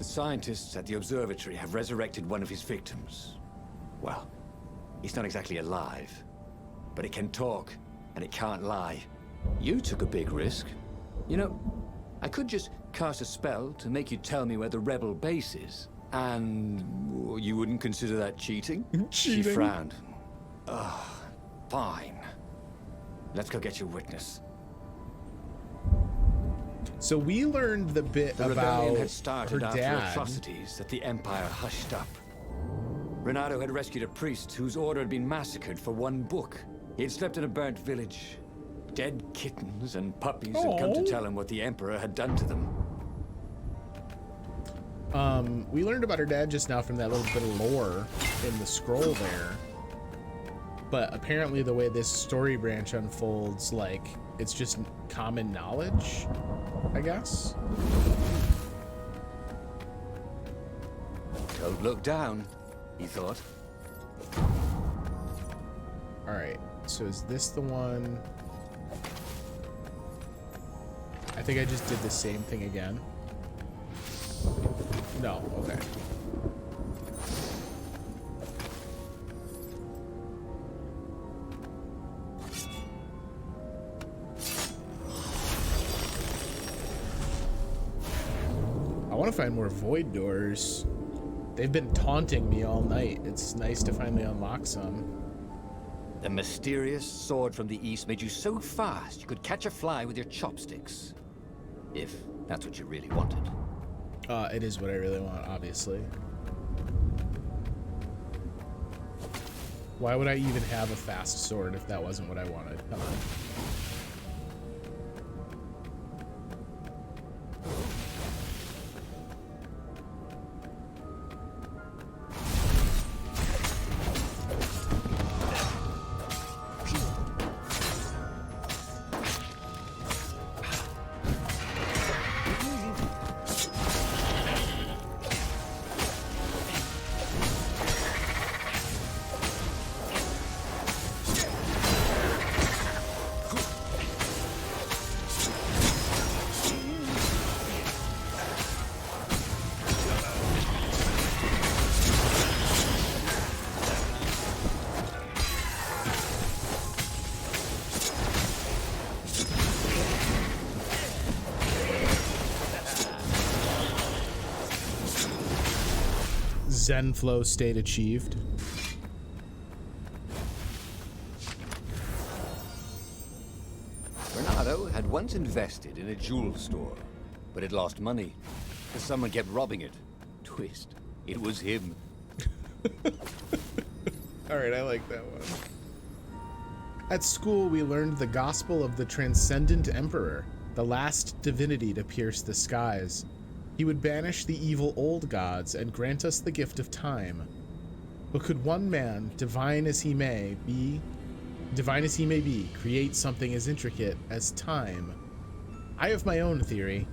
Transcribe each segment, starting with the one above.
The scientists at the observatory have resurrected one of his victims. Well, he's not exactly alive, but it can talk, and it can't lie. You took a big risk. You know, I could just cast a spell to make you tell me where the rebel base is. And you wouldn't consider that cheating? Cheating? She frowned. Ugh, fine. Let's go get your witness. So we learned the bit The about rebellion had started her after dad. atrocities that the Empire hushed up. Reynardo had rescued a priest whose order had been massacred for one book. He had slept in a burnt village. Dead kittens and puppies had come to tell him what the Emperor had done to them. We learned about her dad just now from that little bit of lore in the scroll there. But apparently the way this story branch unfolds, like, it's just common knowledge, I guess. Don't look down, he thought. All right, so is this the one? I think I just did the same thing again. No, okay. I want to find more void doors. They've been taunting me all night. It's nice to finally unlock some. The mysterious sword from the east made you so fast you could catch a fly with your chopsticks. If that's what you really wanted. It is what I really want, obviously. Why would I even have a fast sword if that wasn't what I wanted? Come on. Zen flow state achieved. Reynardo had once invested in a jewel store, but it lost money because someone kept robbing it. Twist, it was him. All right, I like that one. At school, we learned the gospel of the transcendent emperor, the last divinity to pierce the skies. He would banish the evil old gods and grant us the gift of time. But could one man, divine as he may be, create something as intricate as time? I have my own theory.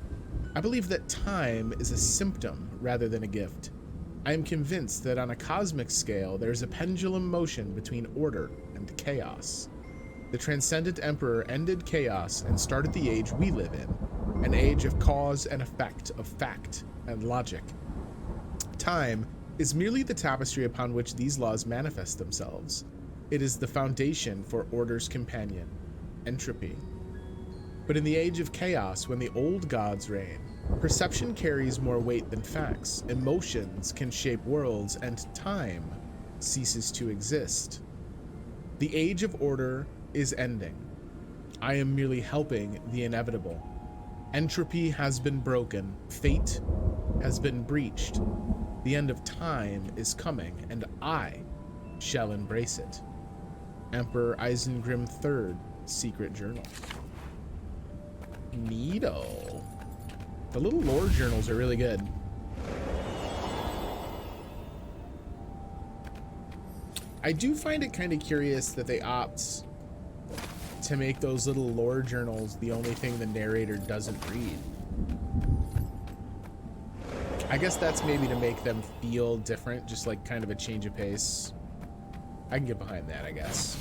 I believe that time is a symptom rather than a gift. I am convinced that on a cosmic scale, there is a pendulum motion between order and chaos. The transcendent emperor ended chaos and started the age we live in, an age of cause and effect, of fact and logic. Time is merely the tapestry upon which these laws manifest themselves. It is the foundation for order's companion, entropy. But in the age of chaos, when the old gods reign, perception carries more weight than facts, emotions can shape worlds, and time ceases to exist. The age of order is ending. I am merely helping the inevitable. Entropy has been broken. Fate has been breached. The end of time is coming, and I shall embrace it. Emperor Isengrim III, Secret Journal. Neato. The little lore journals are really good. I do find it kind of curious that they opt to make those little lore journals the only thing the narrator doesn't read. I guess that's maybe to make them feel different, just like kind of a change of pace. I can get behind that, I guess.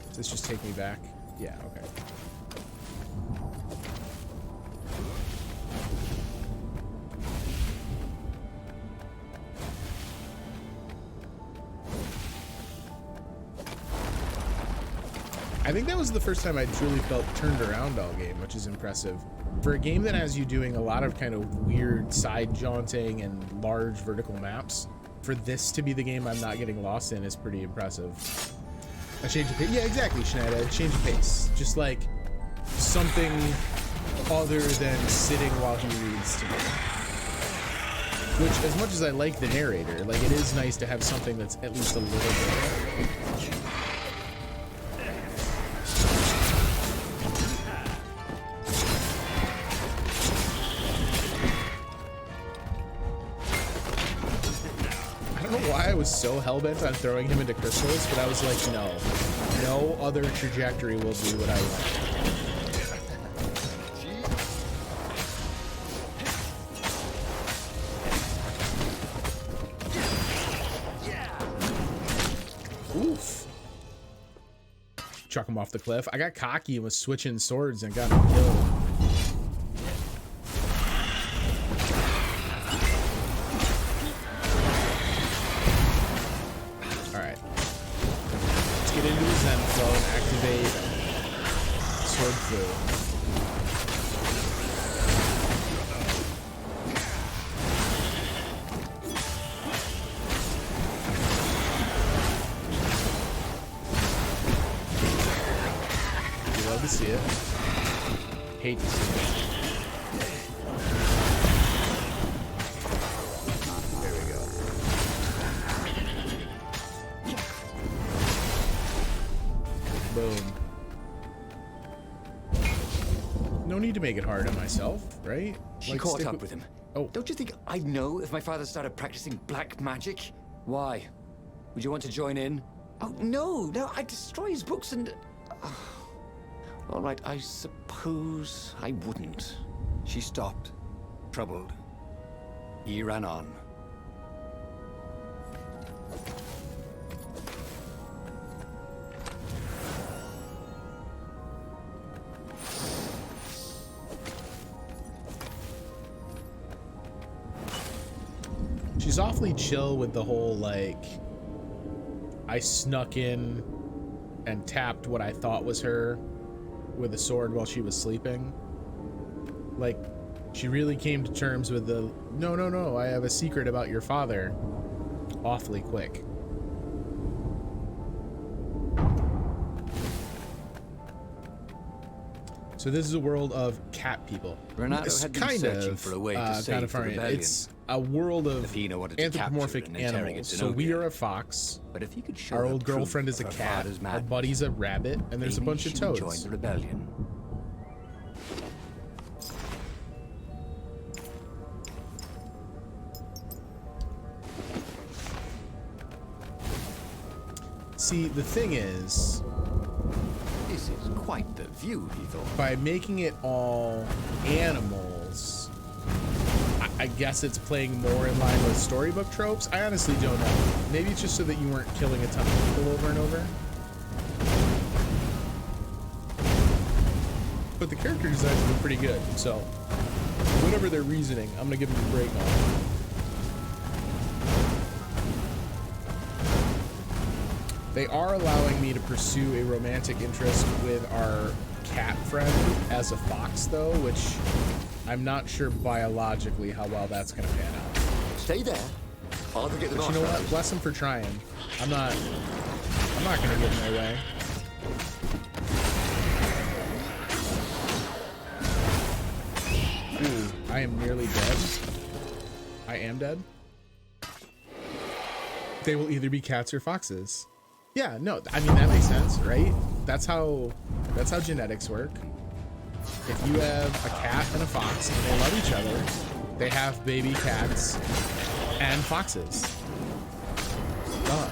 Does this just take me back? Yeah, okay. I think that was the first time I truly felt turned around all game, which is impressive. For a game that has you doing a lot of kind of weird side jaunting and large vertical maps, for this to be the game I'm not getting lost in is pretty impressive. A change of pace. Yeah, exactly, Schneider. A change of pace. Just like something other than sitting while he reads to me. Which, as much as I like the narrator, like it is nice to have something that's at least a little bit. I was so hell-bent on throwing him into crystals, but I was like, no other trajectory will do what I want. Oof. Chuck him off the cliff. I got cocky and was switching swords and got him killed. Love to see it. Hate to see it. There we go. Boom. No need to make it hard on myself, right? She caught up with him. Oh. Don't you think I'd know if my father started practicing black magic? Why? Would you want to join in? Oh, no, I'd destroy his books and... All right, I suppose I wouldn't. She stopped, troubled. He ran on. She's awfully chill with the whole, like, I snuck in and tapped what I thought was her with a sword while she was sleeping. Like, she really came to terms with the, no, I have a secret about your father, awfully quick. So this is a world of cat people. Reynardo had been searching for a way to save the rebellion. It's a world of anthropomorphic animals. So we are a fox. But if you could show our old girlfriend is a cat. Our buddy's a rabbit, and there's a bunch of toads. Join the rebellion. See, the thing is, this is quite the view, he thought. By making it all animals, I guess it's playing more in line with storybook tropes. I honestly don't know. Maybe it's just so that you weren't killing a ton of people over and over. But the character designs have been pretty good, so whatever their reasoning, I'm gonna give them a break on it. They are allowing me to pursue a romantic interest with our cat friend as a fox, though, which I'm not sure biologically how well that's going to pan out. Stay there. I'll get the but you know what? Bless him for trying. I'm not going to get in their way. Ooh, I am nearly dead. I am dead. They will either be cats or foxes. Yeah, no, I mean, that makes sense, right? That's how genetics work. If you have a cat and a fox and they love each other, they have baby cats and foxes. Done.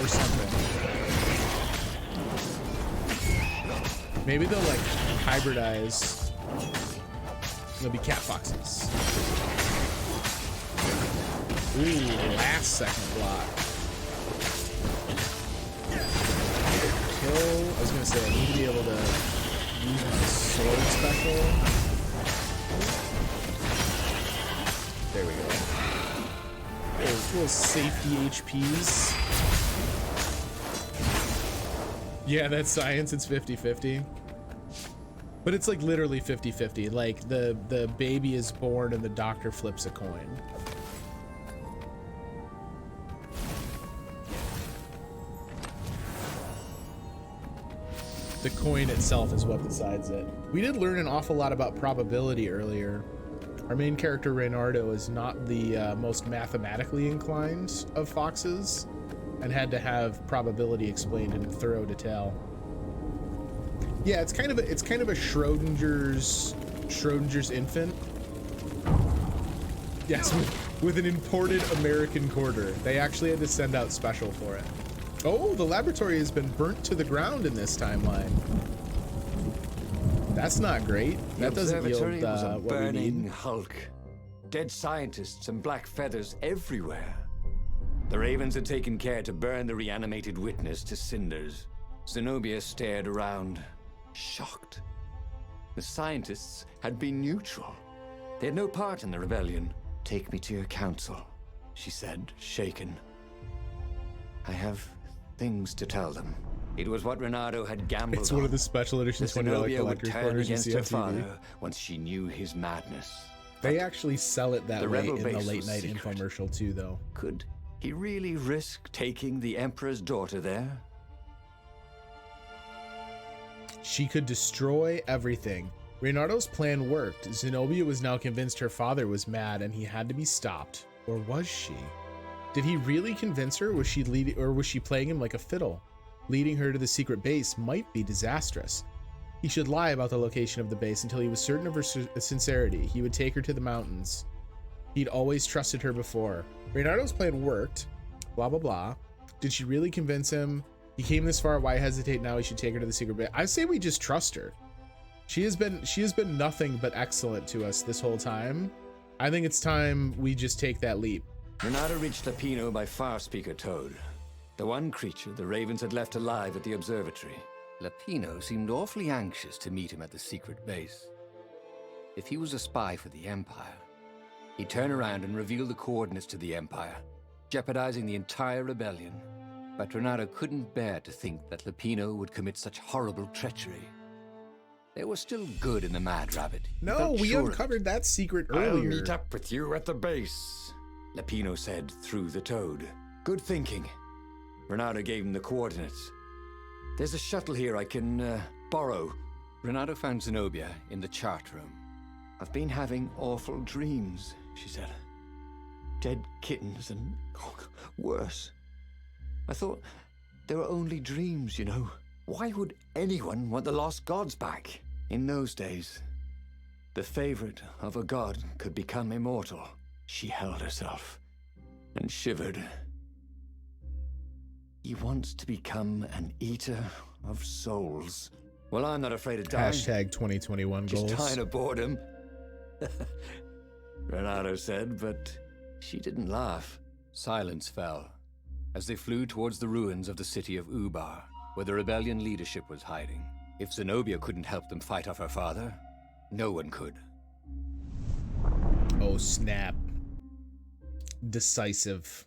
Or something. Maybe they'll like hybridize. They'll be cat foxes. Ooh, last second block. Kill. I was gonna say I need to be able to use my sword special. There we go. Little safety HPs. Yeah, that's science. It's 50-50. But it's like literally 50-50. Like the baby is born and the doctor flips a coin. The coin itself is what decides it. We did learn an awful lot about probability earlier. Our main character, Reynardo, is not the most mathematically inclined of foxes and had to have probability explained in thorough detail. Yeah, it's kind of a Schrodinger's infant. Yes, with an imported American quarter. They actually had to send out special for it. Oh, the laboratory has been burnt to the ground in this timeline. That's not great. That doesn't yield what we burning need. hulk. Dead scientists and black feathers everywhere. The Ravens had taken care to burn the reanimated witness to cinders. Zenobia stared around, shocked. The scientists had been neutral. They had no part in the rebellion. Take me to your council, she said, shaken. I have things to tell them. It was what Reynardo had gambled on. It's one of the special edition $20 Zenobia would collector's turn quarters you against see her on TV. father once she knew his madness. They actually sell it that The way rebel in the base late was night secret. infomercial too, though. Could he really risk taking the Emperor's daughter there? She could destroy everything. Reynardo's plan worked. Zenobia was now convinced her father was mad and he had to be stopped. Or was she? Did he really convince her? Was she playing him like a fiddle? Leading her to the secret base might be disastrous. He should lie about the location of the base until he was certain of her sincerity. He would take her to the mountains. He'd always trusted her before. Reynardo's plan worked. Blah, blah, blah. Did she really convince him? He came this far. Why hesitate now? He should take her to the secret base. I say we just trust her. She has been nothing but excellent to us this whole time. I think it's time we just take that leap. Reynardo reached Lapino by Farspeaker Toad, the one creature the Ravens had left alive at the observatory. Lapino seemed awfully anxious to meet him at the secret base. If he was a spy for the Empire, he'd turn around and reveal the coordinates to the Empire, jeopardizing the entire rebellion. But Reynardo couldn't bear to think that Lapino would commit such horrible treachery. There was still good in the Mad Rabbit. He No, felt we sure of it. uncovered that secret I'll earlier. meet up with you at the base, Lapino said through the Toad. Good thinking. Reynardo gave him the coordinates. There's a shuttle here I can borrow. Reynardo found Zenobia in the chart room. I've been having awful dreams, she said. Dead kittens and worse. I thought they were only dreams, you know. Why would anyone want the lost gods back? In those days, the favorite of a god could become immortal. She held herself and shivered. He wants to become an eater of souls. Well, I'm not afraid of dying. Hashtag 2021 Just goals. dying of boredom. Reynardo said, but she didn't laugh. Silence fell as they flew towards the ruins of the city of Ubar, where the rebellion leadership was hiding. If Zenobia couldn't help them fight off her father, no one could. Oh, snap. Decisive.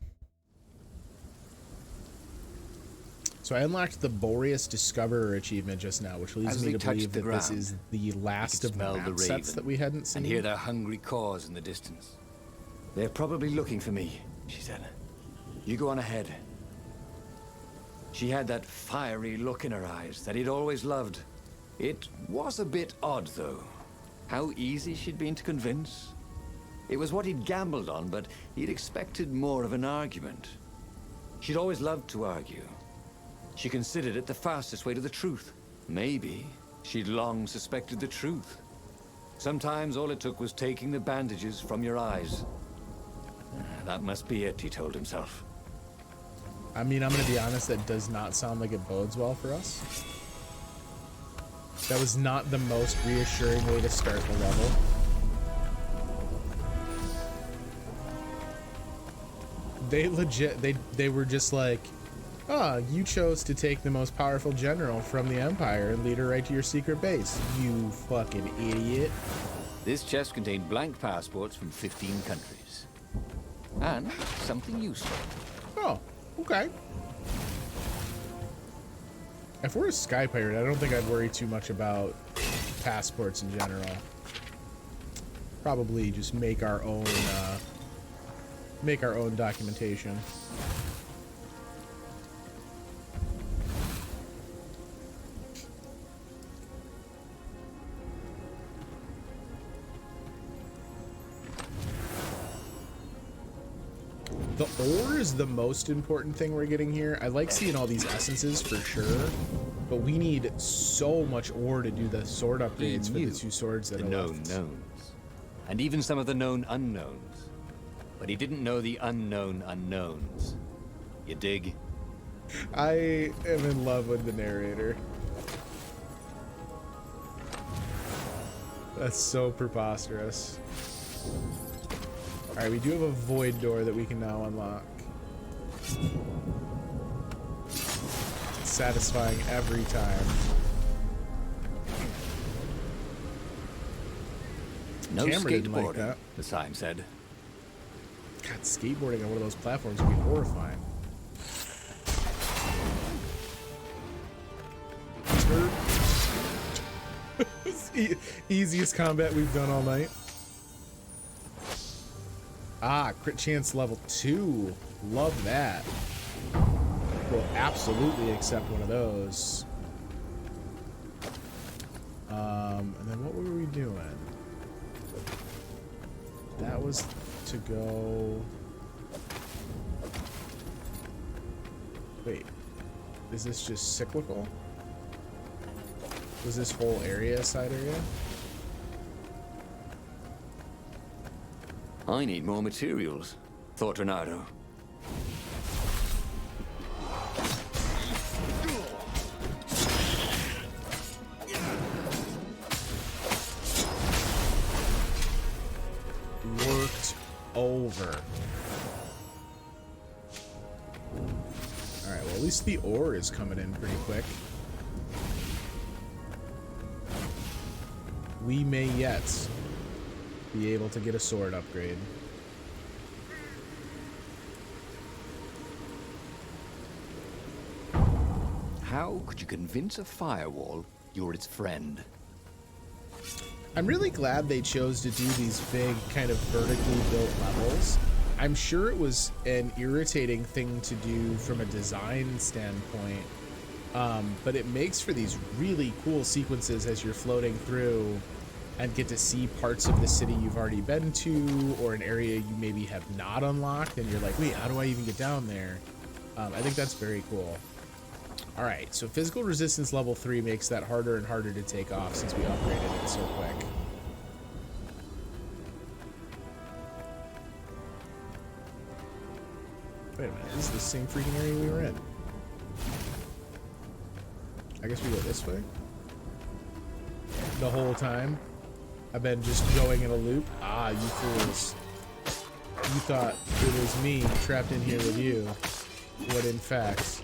So I unlocked the Boreas Discoverer achievement just now, which leads As me they to touched believe the that this ground, is the last could of smell map the sets raven that we hadn't seen. And hear their hungry caws in the distance. They're probably looking for me, she said. You go on ahead. She had that fiery look in her eyes that he'd always loved. It was a bit odd, though. How easy she'd been to convince. It was what he'd gambled on, but he'd expected more of an argument. She'd always loved to argue. She considered it the fastest way to the truth. Maybe she'd long suspected the truth. Sometimes all it took was taking the bandages from your eyes. That must be it, he told himself. I mean, I'm going to be honest, that does not sound like it bodes well for us. That was not the most reassuring way to start the level. They legit, they were just like, ah, you chose to take the most powerful general from the Empire and lead her right to your secret base. You fucking idiot. This chest contained blank passports from 15 countries. And something useful. Oh, okay. If we're a sky pirate, I don't think I'd worry too much about passports in general. Probably just make our own documentation. The ore is the most important thing we're getting here. I like seeing all these essences for sure, but we need so much ore to do the sword upgrades for the 2 swords that are known left. knowns, and even some of the known unknowns. But he didn't know the unknown unknowns. You dig? I am in love with the narrator. That's so preposterous. Alright, we do have a void door that we can now unlock. It's satisfying every time. No Camera didn't like skateboarding, that. the sign said. God, skateboarding on one of those platforms would be horrifying. Easiest combat we've done all night. Ah, crit chance level 2. Love that. We'll absolutely accept one of those. And then what were we doing? That was to go... Wait. Is this just cyclical? Was this whole area a side area? I need more materials, thought Reynardo. Worked over. Alright, well at least the ore is coming in pretty quick. We may yet be able to get a sword upgrade. How could you convince a firewall you're its friend? I'm really glad they chose to do these big kind of vertically built levels. I'm sure it was an irritating thing to do from a design standpoint, but it makes for these really cool sequences as you're floating through and get to see parts of the city you've already been to, or an area you maybe have not unlocked, and you're like, wait, how do I even get down there? I think that's very cool. All right, so physical resistance level 3 makes that harder and harder to take off since we upgraded it so quick. Wait a minute, this is the same freaking area we were in. I guess we go this way? The whole time? I've been just going in a loop? Ah, you fools. You thought it was me trapped in here with you. What in fact,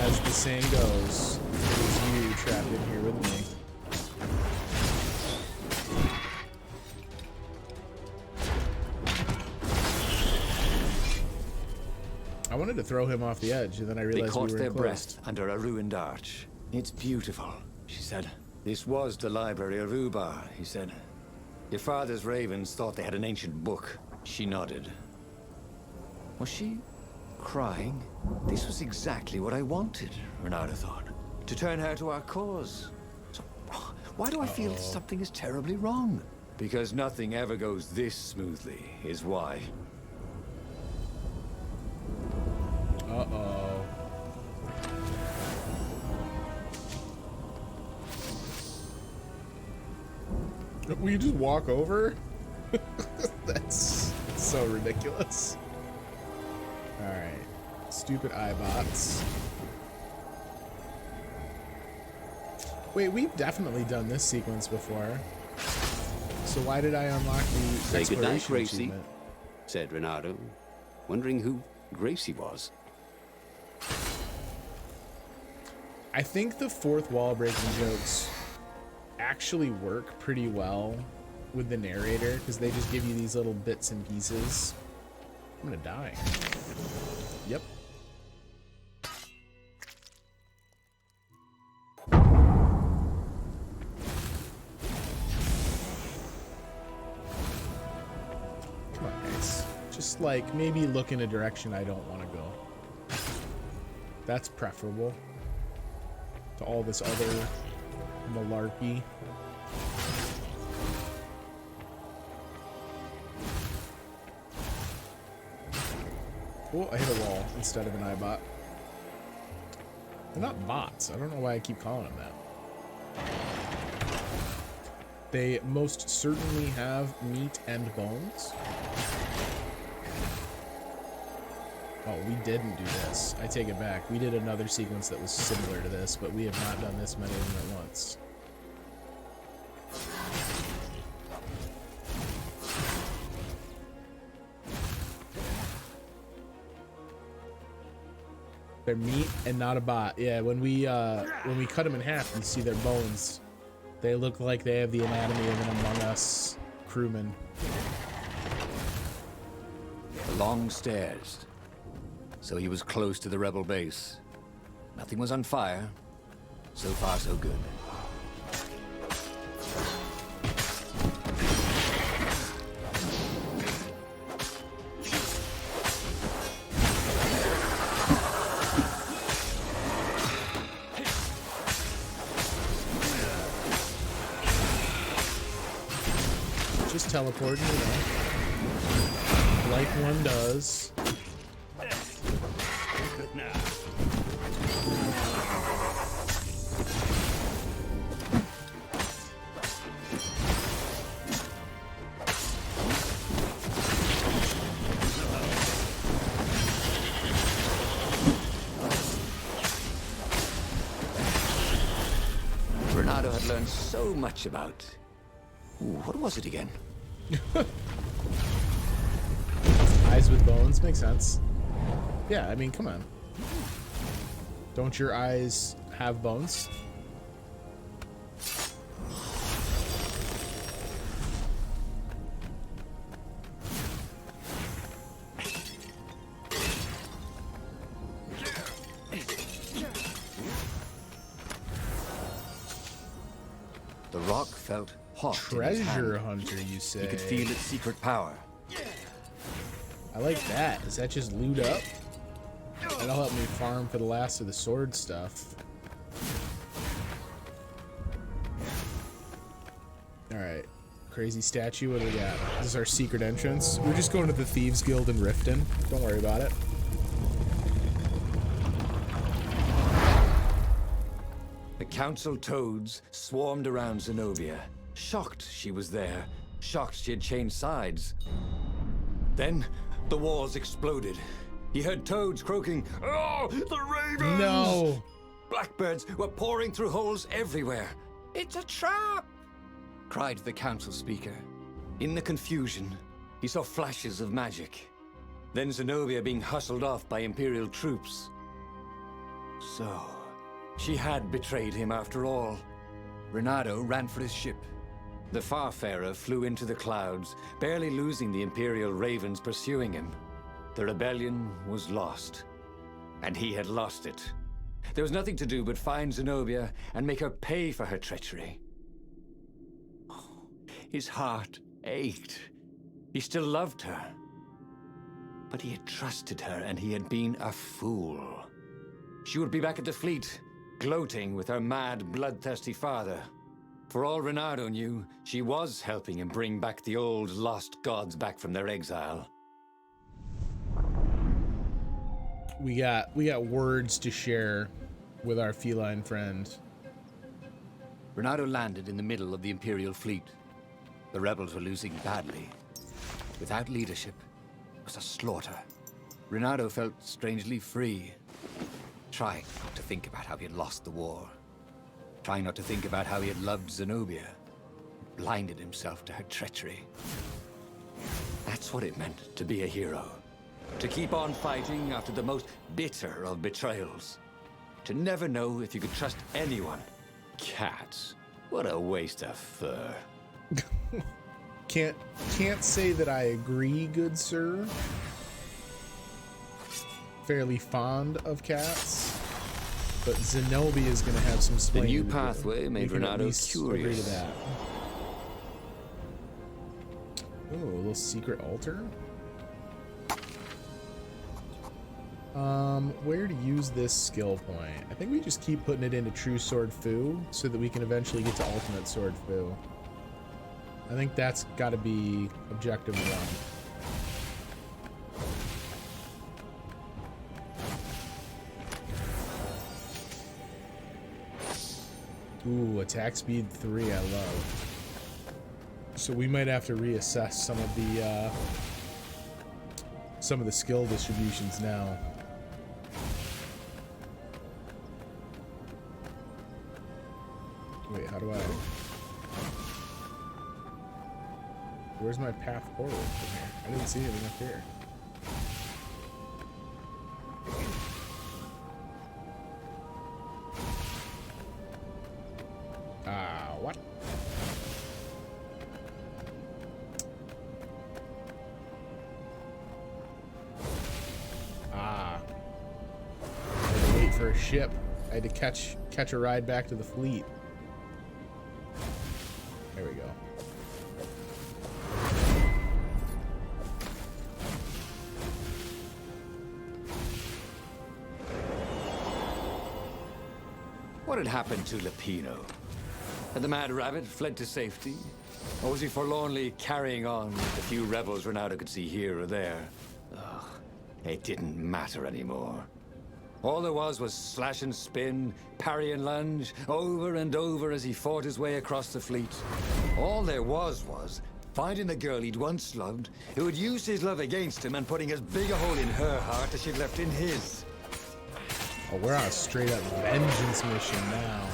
as the saying goes, it was you trapped in here with me. I wanted to throw him off the edge, and then I realized They caught we were their in close. breath under a ruined arch. It's beautiful, she said. This was the library of Ubar, he said. Your father's ravens thought they had an ancient book. She nodded. Was she crying? This was exactly what I wanted, Reynardo thought. To turn her to our cause. So, why do I feel that something is terribly wrong? Because nothing ever goes this smoothly, is why. Uh-oh. Will you just walk over? That's so ridiculous. Alright. Stupid iBots. Wait, we've definitely done this sequence before. So why did I unlock the Say goodnight, exploration Gracie, achievement? said Reynardo, wondering who Gracie was. I think the fourth wall breaking jokes actually work pretty well with the narrator because they just give you these little bits and pieces. I'm gonna die. Yep. like, maybe look in a direction I don't want to go. That's preferable to all this other malarkey. Oh, I hit a wall instead of an iBot. They're not bots. I don't know why I keep calling them that. They most certainly have meat and bones. Oh, we didn't do this. I take it back. We did another sequence that was similar to this, but we have not done this many of them at once. They're meat and not a bot. Yeah, when we cut them in half, you see their bones. They look like they have the anatomy of an Among Us crewman. The long stairs. So he was close to the rebel base. Nothing was on fire. So far, so good. Just teleporting, you know, like one does. Reynardo had learned so much about... Ooh, what was it again? Eyes with bones makes sense. Yeah, I mean, come on. Don't your eyes have bones? The rock felt hot. Treasure hunter, you say? He could feel its secret power. I like that. Does that just loot up? That'll help me farm for the last of the sword stuff. Alright. Crazy statue, what do we got? This is our secret entrance. We're just going to the Thieves Guild in Riften. Don't worry about it. The council toads swarmed around Zenobia. Shocked she was there. Shocked she had changed sides. Then, the walls exploded. He heard toads croaking, "Oh, the ravens!" No! Blackbirds were pouring through holes everywhere. "It's a trap!" cried the council speaker. In the confusion, he saw flashes of magic. Then Zenobia being hustled off by Imperial troops. So, she had betrayed him after all. Reynardo ran for his ship. The Farfarer flew into the clouds, barely losing the Imperial ravens pursuing him. The rebellion was lost, and he had lost it. There was nothing to do but find Zenobia and make her pay for her treachery. His heart ached. He still loved her. But he had trusted her, and he had been a fool. She would be back at the fleet, gloating with her mad, bloodthirsty father. For all Reynardo knew, she was helping him bring back the old lost gods back from their exile. We got words to share with our feline friend. Reynardo landed in the middle of the Imperial fleet. The rebels were losing badly. Without leadership, it was a slaughter. Reynardo felt strangely free, trying not to think about how he had lost the war. Trying not to think about how he had loved Zenobia, blinded himself to her treachery. That's what it meant to be a hero. To keep on fighting after the most bitter of betrayals. To never know if you could trust anyone. Cats. What a waste of fur. Can't say that I agree, good sir. Fairly fond of cats, but Zenobia is going to have some The splaining new to do. pathway made We can at Reynardo least agree to curious. that. Oh, a little secret altar. Where to use this skill point? I think we just keep putting it into True Sword Fu so that we can eventually get to Ultimate Sword Fu. I think that's got to be objective 1. Ooh, attack speed 3, I love. So we might have to reassess some of the skill distributions now. Wait, how do I... Where's my path forward from here? I didn't see anything up here. What? I had to wait for a ship. I had to catch a ride back to the fleet. There we go. What had happened to Lupino? Had the Mad Rabbit fled to safety? Or was he forlornly carrying on with the few rebels Reynardo could see here or there? Ugh, it didn't matter anymore. All there was slash and spin, parry and lunge, over and over as he fought his way across the fleet. All there was finding the girl he'd once loved, who had used his love against him and putting as big a hole in her heart as she'd left in his. Oh, we're on a straight-up vengeance mission now.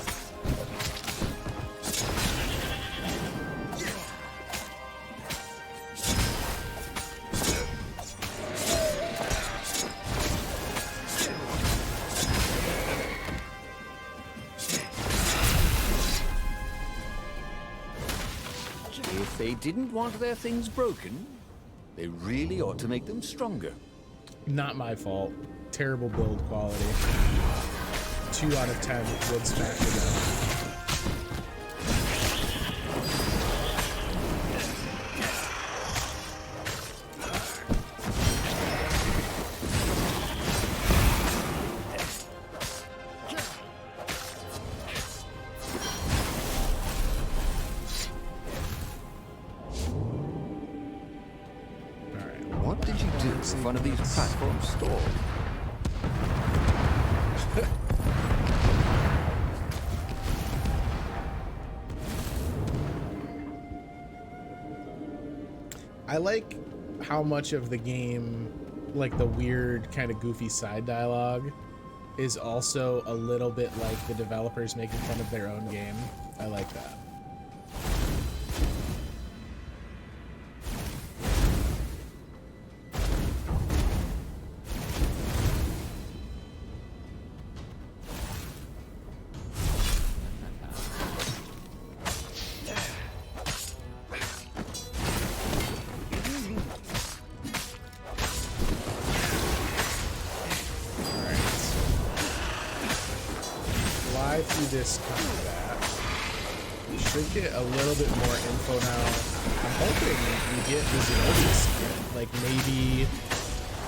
If they didn't want their things broken, they really ought to make them stronger. Not my fault. Terrible build quality. 2 out of 10 would smack it down. What did you do if one of these platforms stalled? I like how much of the game, like the weird kind of goofy side dialogue, is also a little bit like the developers making fun of their own game. I like that. Through this combat, we should get a little bit more info now. I'm hoping we get the Zenobia secret. Like maybe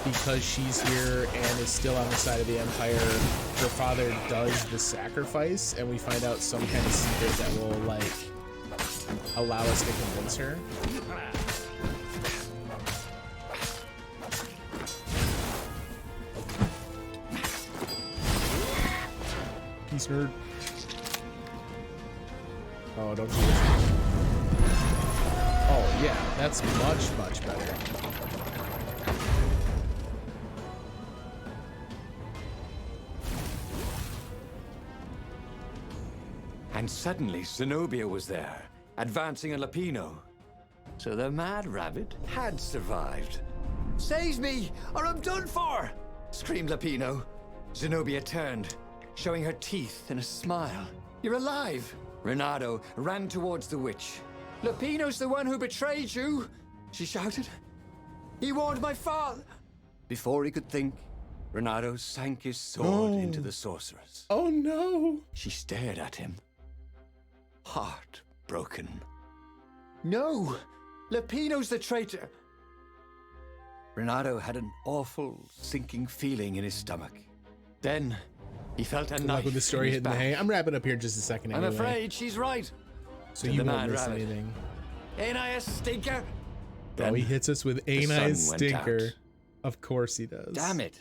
because she's here and is still on the side of the Empire, her father does the sacrifice, and we find out some kind of secret that will like allow us to convince her. Peace, nerd. Oh, don't do this. Oh, yeah, that's much, much better. And suddenly, Zenobia was there, advancing a Lupino. So the Mad Rabbit had survived. "Save me, or I'm done for!" screamed Lupino. Zenobia turned, showing her teeth in a smile. "You're alive!" Reynardo ran towards the witch. "Lupino's the one who betrayed you!" she shouted. "He warned my father!" Before he could think, Reynardo sank his sword into the sorceress. Oh no! She stared at him, heartbroken. "No! Lupino's the traitor!" Reynardo had an awful, sinking feeling in his stomach. Then, he felt a Good knife luck with the story in his hitting the back. hay. I'm wrapping up here just a second I'm anyway. afraid she's right. So said you the won't man miss rabbit. anything. Ain't I a stinker? Oh, Then he hits us with the Ain't I a sun went Stinker. out. Of course he does. Damn it.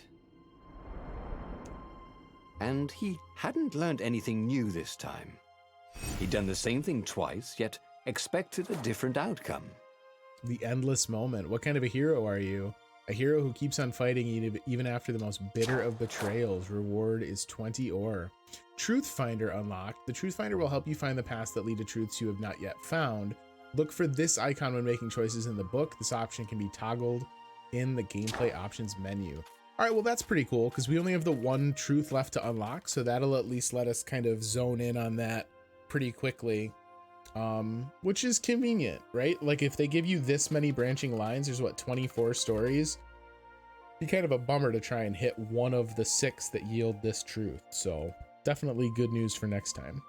And he hadn't learned anything new this time. He'd done the same thing twice, yet expected a different outcome. The endless moment. What kind of a hero are you? A hero who keeps on fighting even after the most bitter of betrayals. Reward is 20 ore. Truth Finder unlocked. The Truth Finder will help you find the paths that lead to truths you have not yet found. Look for this icon when making choices in the book. This option can be toggled in the gameplay options menu. All right, well, that's pretty cool because we only have the one truth left to unlock, so that'll at least let us kind of zone in on that pretty quickly, which is convenient, right? Like if they give you this many branching lines, there's what, 24 stories? Be kind of a bummer to try and hit one of the 6 that yield this truth. So definitely good news for next time.